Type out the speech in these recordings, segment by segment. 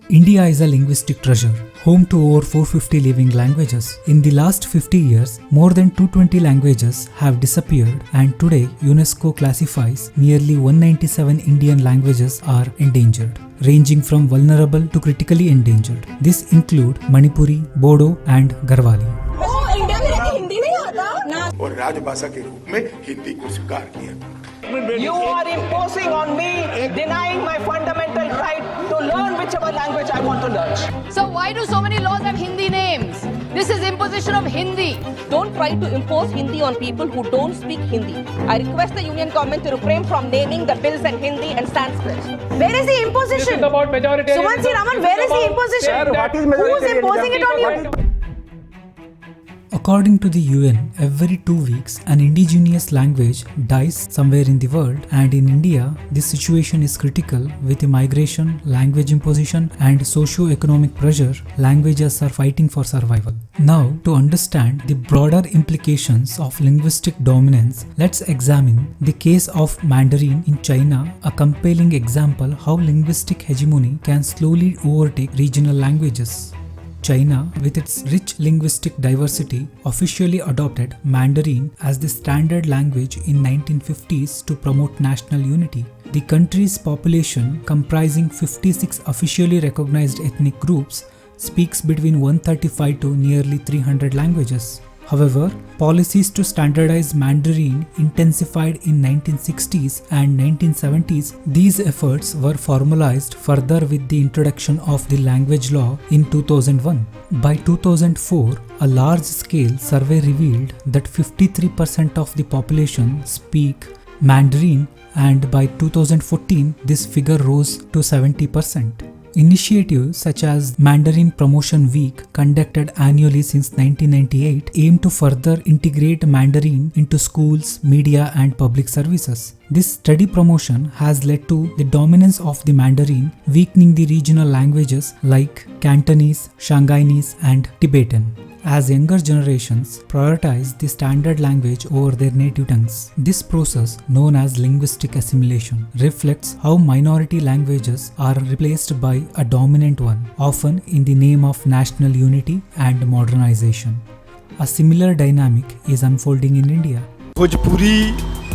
India is a linguistic treasure, home to over 450 living languages. In the last 50 years, more than 220 languages have disappeared, and today UNESCO classifies nearly 197 Indian languages are endangered, ranging from vulnerable to critically endangered. This include Manipuri, Bodo and Garhwali. और राजभाषा के रूप में हिंदी को स्वीकार किया। You are imposing on me, denying my fundamental right to learn whichever language I want to learn. So why do so many laws have Hindi names? This is imposition of Hindi. Don't try to impose Hindi on people who don't speak Hindi. I request the Union government to refrain from naming the bills in Hindi and Sanskrit. Where is the imposition? Suman C. Raman, where is the imposition? Who is imposing it on you? According to the UN, every 2 weeks an indigenous language dies somewhere in the world, and in India, this situation is critical. With immigration, language imposition and socio-economic pressure, languages are fighting for survival. Now, to understand the broader implications of linguistic dominance, let's examine the case of Mandarin in China, a compelling example how linguistic hegemony can slowly overtake regional languages. China, with its rich linguistic diversity, officially adopted Mandarin as the standard language in 1950s to promote national unity. The country's population, comprising 56 officially recognized ethnic groups, speaks between 135 to nearly 300 languages. However, policies to standardize Mandarin intensified in 1960s and 1970s. These efforts were formalized further with the introduction of the language law in 2001. By 2004, a large-scale survey revealed that 53% of the population speak Mandarin, and by 2014, this figure rose to 70%. Initiatives such as Mandarin Promotion Week, conducted annually since 1998, aim to further integrate Mandarin into schools, media and public services. This steady promotion has led to the dominance of the Mandarin, weakening the regional languages like Cantonese, Shanghainese and Tibetan, as younger generations prioritize the standard language over their native tongues. This process, known as linguistic assimilation, reflects how minority languages are replaced by a dominant one, often in the name of national unity and modernization. A similar dynamic is unfolding in India. Bhojpuri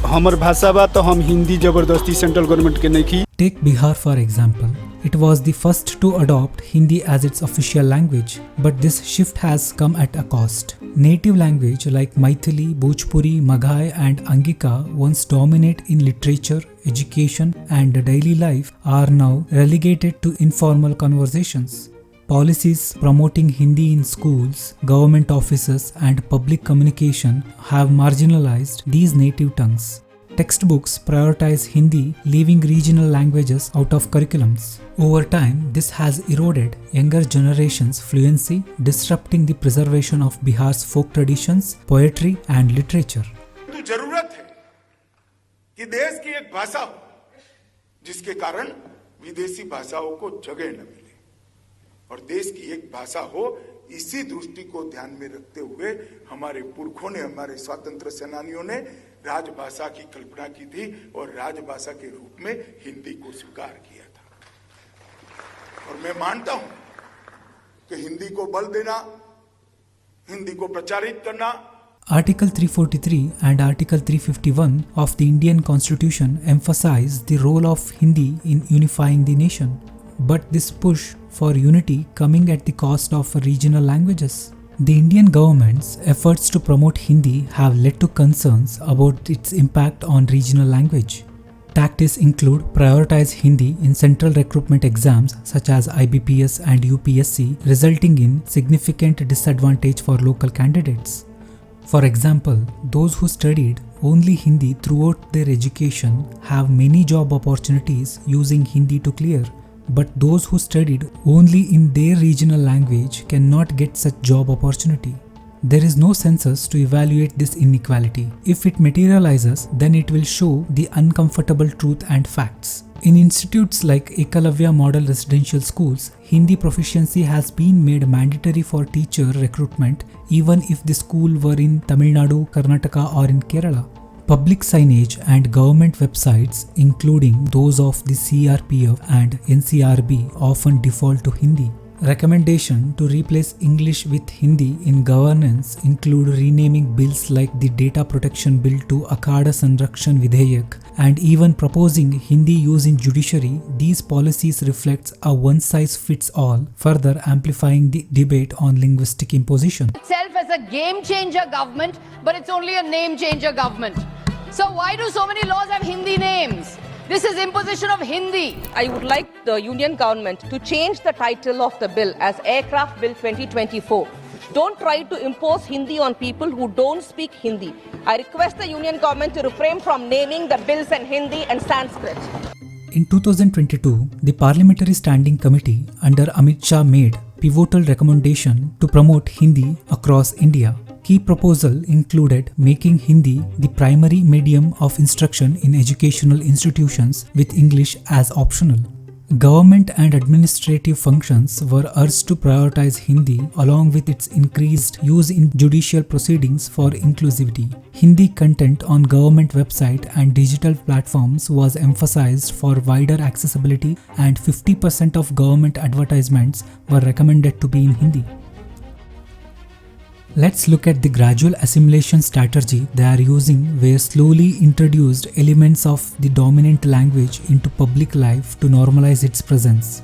हमर भाषा बा तो हम हिंदी जबरदस्ती central government के नहीं की. Take Bihar for example. It was the first to adopt Hindi as its official language, but this shift has come at a cost. Native language like Maithili, Bhojpuri, Maghai and Angika, once dominate in literature, education and daily life, are now relegated to informal conversations. Policies promoting Hindi in schools, government offices and public communication have marginalized these native tongues. Textbooks prioritize Hindi, leaving regional languages out of curriculums. Over time, this has eroded younger generations' fluency, disrupting the preservation of Bihar's folk traditions, poetry and literature. तो जरूरत है कि देश की एक भाषा हो जिसके कारण विदेशी भाषाओं को जगह न मिले, और देश की एक भाषा हो, इसी दृष्टि को ध्यान में रखते हुए हमारे पुरखों ने, हमारे स्वतंत्र सेनानियों ने राजभाषा की कल्पना की थी और राजभाषा के रूप में हिंदी को स्वीकार किया था. और मैं मानता हूं कि हिंदी को बल देना, हिंदी को प्रचारित करना. Article 343 and Article 351 of the Indian Constitution emphasize the role of Hindi in unifying the nation. But this push for unity coming at the cost of regional languages. The Indian government's efforts to promote Hindi have led to concerns about its impact on regional language. Tactics include prioritize Hindi in central recruitment exams such as IBPS and UPSC, resulting in significant disadvantage for local candidates. For example, those who studied only Hindi throughout their education have many job opportunities using Hindi to clear, but those who studied only in their regional language cannot get such job opportunity. There is no census to evaluate this inequality. If it materializes, then it will show the uncomfortable truth and facts. In institutes like Ekalavya Model Residential Schools, Hindi proficiency has been made mandatory for teacher recruitment even if the school were in Tamil Nadu, Karnataka or in Kerala. Public signage and government websites, including those of the CRPF and NCRB, often default to Hindi. Recommendation to replace English with Hindi in governance include renaming bills like the Data Protection Bill to Akhada Sanrakshan Vidhayak and even proposing Hindi use in judiciary. These policies reflects a one-size-fits-all, further amplifying the debate on linguistic imposition. Itself as a game-changer government, but it's only a name-changer government. So why do so many laws have Hindi names? This is imposition of Hindi. I would like the union government to change the title of the bill as Aircraft Bill 2024. Don't try to impose Hindi on people who don't speak Hindi. I request the union government to refrain from naming the bills in Hindi and Sanskrit. In 2022, the Parliamentary Standing Committee under Amit Shah made pivotal recommendation to promote Hindi across India. Key proposal included making Hindi the primary medium of instruction in educational institutions with English as optional. Government and administrative functions were urged to prioritize Hindi along with its increased use in judicial proceedings for inclusivity. Hindi content on government website and digital platforms was emphasized for wider accessibility, and 50% of government advertisements were recommended to be in Hindi. Let's look at the gradual assimilation strategy they are using, where slowly introduced elements of the dominant language into public life to normalize its presence.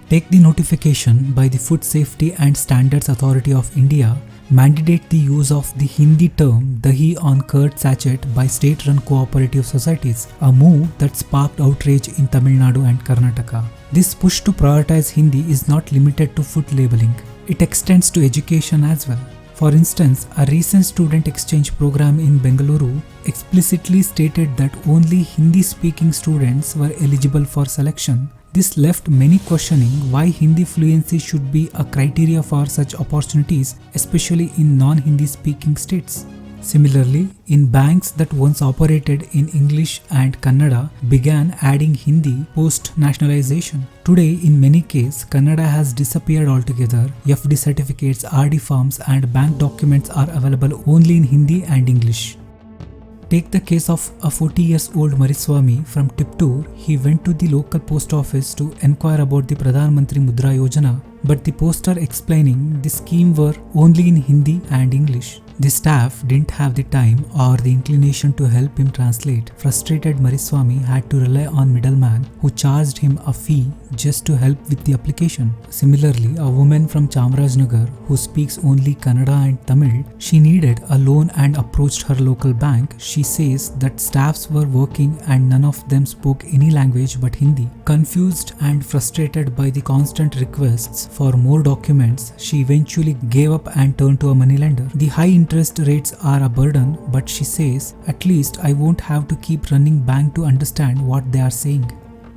Take the notification by the Food Safety and Standards Authority of India mandate the use of the Hindi term dahi on curd sachet by state-run cooperative societies, a move that sparked outrage in Tamil Nadu and Karnataka. This push to prioritize Hindi is not limited to food labeling. It extends to education as well. For instance, a recent student exchange program in Bengaluru explicitly stated that only Hindi-speaking students were eligible for selection. This left many questioning why Hindi fluency should be a criteria for such opportunities, especially in non-Hindi speaking states. Similarly, in banks that once operated in English and Kannada began adding Hindi post-nationalization. Today, in many cases, Kannada has disappeared altogether. FD certificates, RD forms and bank documents are available only in Hindi and English. Take the case of a 40-year-old Mariswamy from Tiptur. He went to the local post office to enquire about the Pradhan Mantri Mudra Yojana, but the poster explaining the scheme were only in Hindi and English. The staff didn't have the time or the inclination to help him translate. Frustrated, Mariswamy had to rely on middleman who charged him a fee just to help with the application. Similarly, a woman from Chamarajnagar who speaks only Kannada and Tamil, she needed a loan and approached her local bank. She says that staffs were working and none of them spoke any language but Hindi. Confused and frustrated by the constant requests for more documents, she eventually gave up and turned to a moneylender. The high interest rates are a burden, but she says, at least I won't have to keep running bank to understand what they are saying.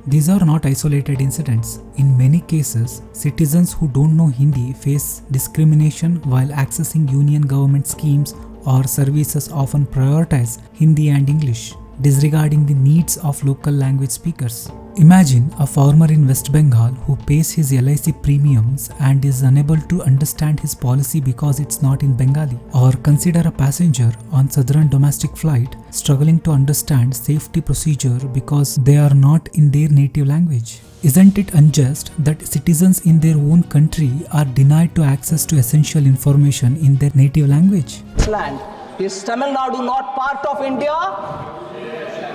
These are not isolated incidents. In many cases, citizens who don't know Hindi face discrimination while accessing union government schemes or services often prioritize Hindi and English, disregarding the needs of local language speakers. Imagine a farmer in West Bengal who pays his LIC premiums and is unable to understand his policy because it's not in Bengali. Or consider a passenger on southern domestic flight struggling to understand safety procedure because they are not in their native language. Isn't it unjust that citizens in their own country are denied to access to essential information in their native language? Land. Is Tamil Nadu not part of India?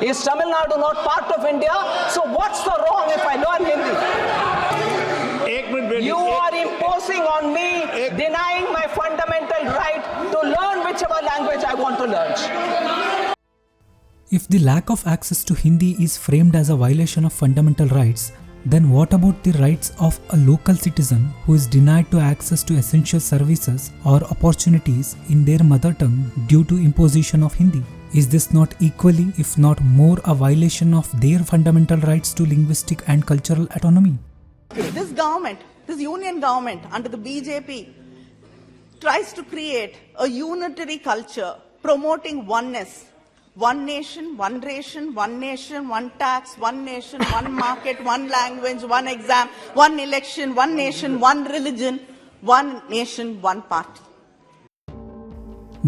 Is Tamil Nadu not part of India? So what's the wrong if I learn Hindi? You are imposing on me, denying my fundamental right to learn whichever language I want to learn. If the lack of access to Hindi is framed as a violation of fundamental rights, then what about the rights of a local citizen who is denied to access to essential services or opportunities in their mother tongue due to imposition of Hindi? Is this not equally, if not more, a violation of their fundamental rights to linguistic and cultural autonomy? This government, this union government under the BJP tries to create a unitary culture promoting oneness. One nation, one ration, one nation, one tax, one nation, one market, one language, one exam, one election, one nation, one religion, one nation, one party.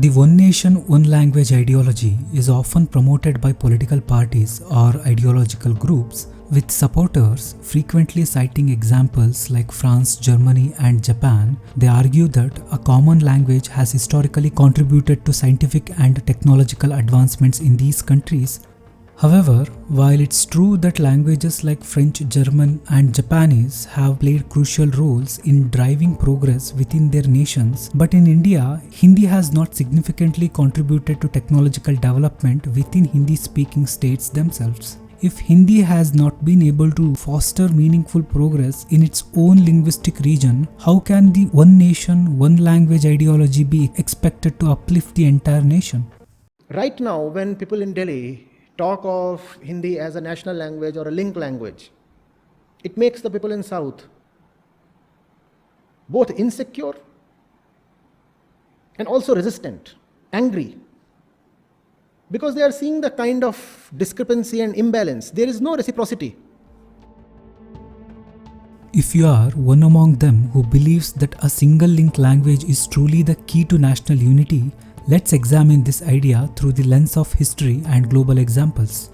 The one nation, one language ideology is often promoted by political parties or ideological groups, with supporters frequently citing examples like France, Germany, and Japan. They argue that a common language has historically contributed to scientific and technological advancements in these countries. However, while it's true that languages like French, German, and Japanese have played crucial roles in driving progress within their nations, but in India, Hindi has not significantly contributed to technological development within Hindi-speaking states themselves. If Hindi has not been able to foster meaningful progress in its own linguistic region, how can the one nation, one language ideology be expected to uplift the entire nation? Right now, when people in Delhi talk of Hindi as a national language or a link language, it makes the people in South both insecure and also resistant, angry, because they are seeing the kind of discrepancy and imbalance. There is no reciprocity. If you are one among them who believes that a single link language is truly the key to national unity, let's examine this idea through the lens of history and global examples.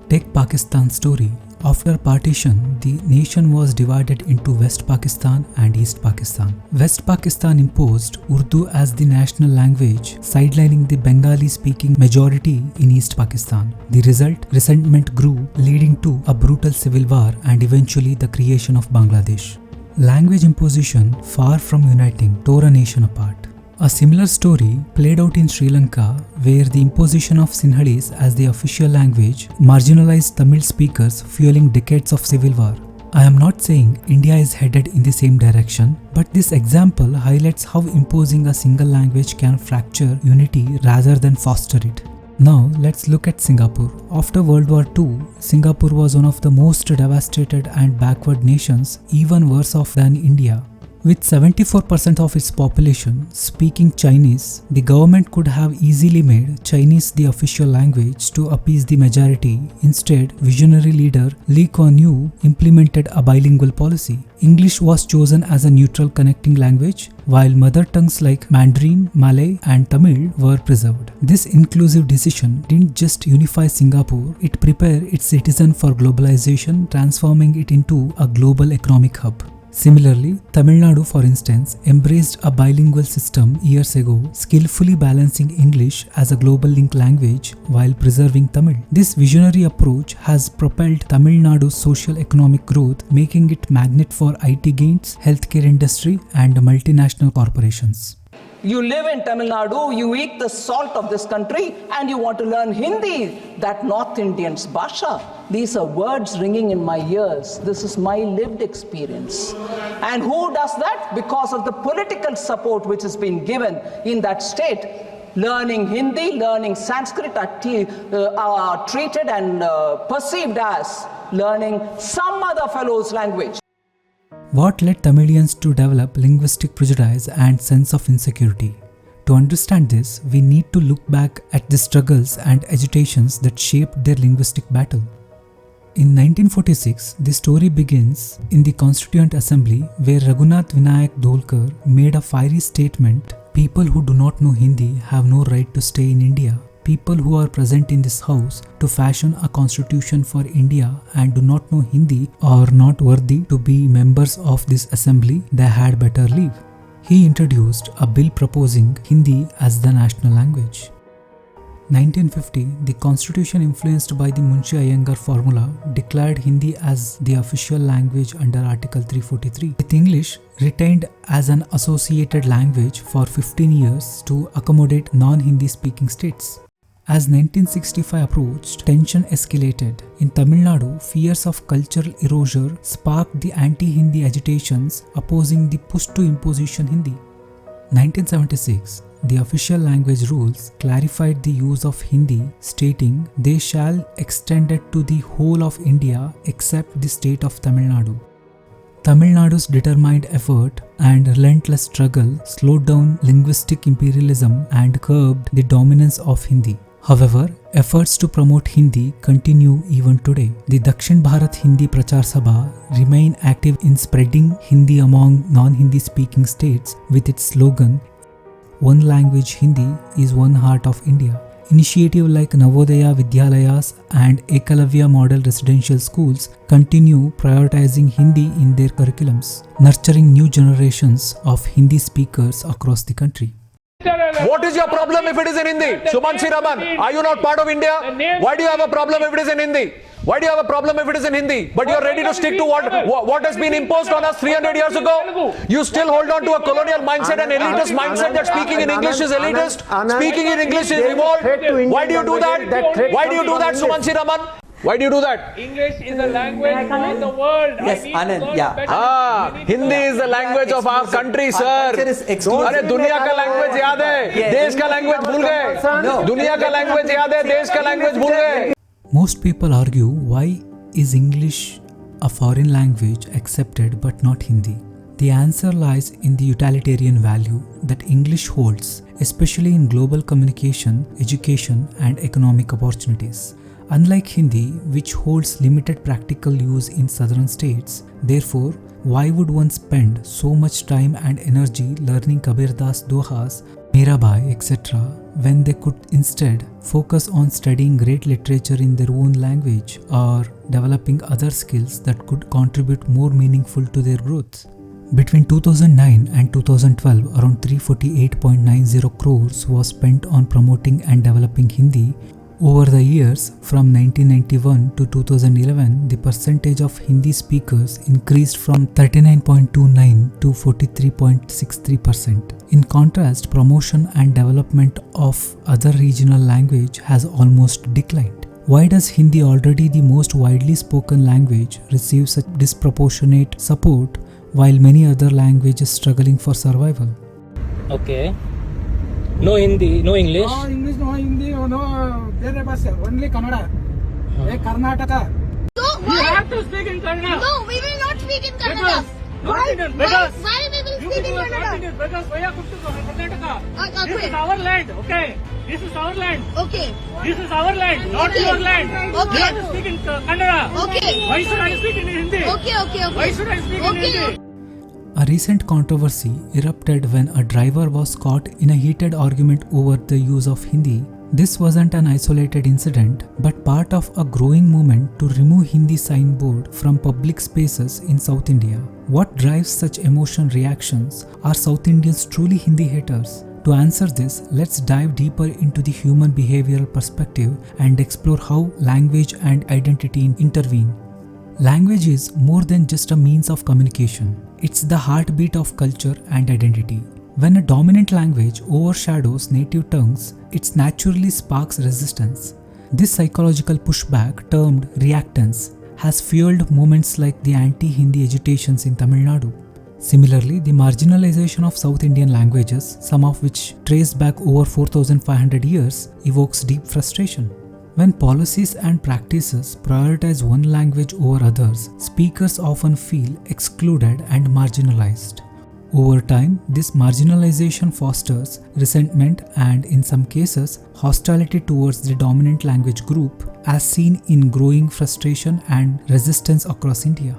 Take Pakistan's story. After partition, the nation was divided into West Pakistan and East Pakistan. West Pakistan imposed Urdu as the national language, sidelining the Bengali-speaking majority in East Pakistan. The result, resentment grew, leading to a brutal civil war and eventually the creation of Bangladesh. Language imposition, far from uniting, tore a nation apart. A similar story played out in Sri Lanka, where the imposition of Sinhalese as the official language marginalized Tamil speakers, fueling decades of civil war. I am not saying India is headed in the same direction, but this example highlights how imposing a single language can fracture unity rather than foster it. Now let's look at Singapore. After World War II, Singapore was one of the most devastated and backward nations, even worse off than India. With 74% of its population speaking Chinese, the government could have easily made Chinese the official language to appease the majority. Instead, visionary leader Lee Kuan Yew implemented a bilingual policy. English was chosen as a neutral connecting language, while mother tongues like Mandarin, Malay, and Tamil were preserved. This inclusive decision didn't just unify Singapore, it prepared its citizens for globalization, transforming it into a global economic hub. Similarly, Tamil Nadu, for instance, embraced a bilingual system years ago, skillfully balancing English as a global link language while preserving Tamil. This visionary approach has propelled Tamil Nadu's socio-economic growth, making it magnet for IT gains, healthcare industry, and multinational corporations. You live in Tamil Nadu, you eat the salt of this country, and you want to learn Hindi, that North Indian's Bhasha. These are words ringing in my ears. This is my lived experience. And who does that? Because of the political support which has been given in that state. Learning Hindi, learning Sanskrit are treated and perceived as learning some other fellow's language. What led Tamilians to develop linguistic prejudice and sense of insecurity? To understand this, we need to look back at the struggles and agitations that shaped their linguistic battle. In 1946, the story begins in the Constituent Assembly, where Raghunath Vinayak Dholkar made a fiery statement: "People who do not know Hindi have no right to stay in India. People who are present in this house to fashion a constitution for India and do not know Hindi are not worthy to be members of this assembly. They had better leave." He introduced a bill proposing Hindi as the national language. 1950, the constitution, influenced by the Munshi Iyengar formula, declared Hindi as the official language under Article 343, with English retained as an associated language for 15 years to accommodate non-Hindi speaking states. As 1965 approached, tension escalated. In Tamil Nadu, fears of cultural erasure sparked the anti-Hindi agitations opposing the push to imposition Hindi. 1976, the official language rules clarified the use of Hindi, stating they shall extend it to the whole of India except the state of Tamil Nadu. Tamil Nadu's determined effort and relentless struggle slowed down linguistic imperialism and curbed the dominance of Hindi. However, efforts to promote Hindi continue even today. The Dakshin Bharat Hindi Prachar Sabha remain active in spreading Hindi among non-Hindi speaking states with its slogan, One language Hindi is one heart of India. Initiatives like Navodaya Vidyalayas and Ekalavya model residential schools continue prioritizing Hindi in their curriculums, nurturing new generations of Hindi speakers across the country. What is your problem if it is in Hindi? Sumansi Raman, are you not part of India? Why do you have a problem if it is in Hindi? Why do you have a problem if it is in Hindi? But you are ready to stick to what has been imposed on us 300 years ago? You still hold on to a colonial mindset and elitist mindset that speaking in English is elitist, speaking in English is revolt. Why do you do that? Why do you do that, Sumansi Raman? Why do you do that? English is the language of the world. Yes, Anand, yeah. Hindi is the language of our country, sir. अरे दुनिया का language याद है, देश का language भूल गए. दुनिया का language याद है, देश का language भूल गए. Most people argue, why is English a foreign language accepted but not Hindi? The answer lies in the utilitarian value that English holds, especially in global communication, education, and economic opportunities. Unlike Hindi, which holds limited practical use in southern states, therefore, why would one spend so much time and energy learning Kabir Das Dohas, Mirabai, etc., when they could instead focus on studying great literature in their own language or developing other skills that could contribute more meaningful to their growth? Between 2009 and 2012, around 348.90 crores was spent on promoting and developing Hindi. Over the years, from 1991 to 2011, the percentage of Hindi speakers increased from 39.29 to 43.63%. In contrast, promotion and development of other regional language has almost declined. Why does Hindi, already the most widely spoken language, receive such disproportionate support while many other languages struggling for survival? Okay. No Hindi, no English. No English, no Hindi, no. Only Kannada. Karnataka. So why? You have to speak in Kannada. No, we will not speak in Kannada. Why we will speak in Kannada? Because we are going to Karnataka. This Okay. is our land, okay? This is our land. Okay. This is our land, not Okay. your land. Okay. You have to speak in Kannada. Okay. Why should I speak in Hindi? Okay. Why should I speak in Hindi? A recent controversy erupted when a driver was caught in a heated argument over the use of Hindi. This wasn't an isolated incident, but part of a growing movement to remove Hindi signboard from public spaces in South India. What drives such emotion reactions? Are South Indians truly Hindi haters? To answer this, let's dive deeper into the human behavioral perspective and explore how language and identity intervene. Language is more than just a means of communication. It's the heartbeat of culture and identity. When a dominant language overshadows native tongues, it naturally sparks resistance. This psychological pushback, termed reactance, has fueled movements like the anti-Hindi agitations in Tamil Nadu. Similarly, the marginalization of South Indian languages, some of which trace back over 4,500 years, evokes deep frustration. When policies and practices prioritize one language over others, speakers often feel excluded and marginalized. Over time, this marginalization fosters resentment and, in some cases, hostility towards the dominant language group, as seen in growing frustration and resistance across India.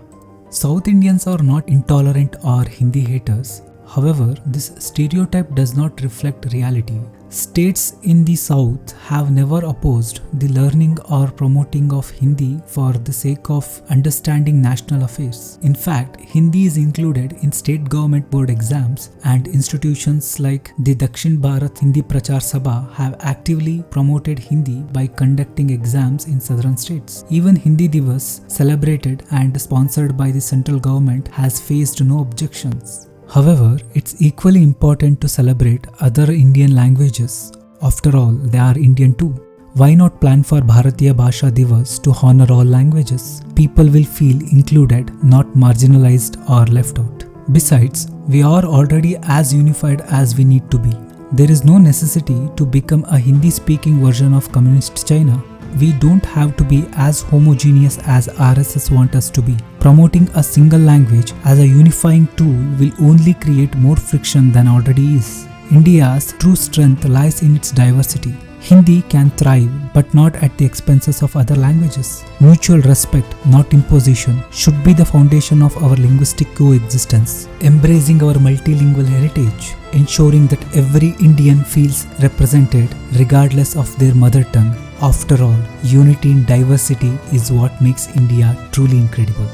South Indians are not intolerant or Hindi haters. However, this stereotype does not reflect reality. States in the South have never opposed the learning or promoting of Hindi for the sake of understanding national affairs. In fact, Hindi is included in state government board exams, and institutions like the Dakshin Bharat Hindi Prachar Sabha have actively promoted Hindi by conducting exams in southern states. Even Hindi Divas, celebrated and sponsored by the central government, has faced no objections. However, it's equally important to celebrate other Indian languages. After all, they are Indian too. Why not plan for Bharatiya Bhasha Divas to honor all languages? People will feel included, not marginalized or left out. Besides, we are already as unified as we need to be. There is no necessity to become a Hindi-speaking version of Communist China. We don't have to be as homogeneous as RSS want us to be. Promoting a single language as a unifying tool will only create more friction than already is. India's true strength lies in its diversity. Hindi can thrive, but not at the expenses of other languages. Mutual respect, not imposition, should be the foundation of our linguistic coexistence. Embracing our multilingual heritage, ensuring that every Indian feels represented regardless of their mother tongue. After all, unity in diversity is what makes India truly incredible.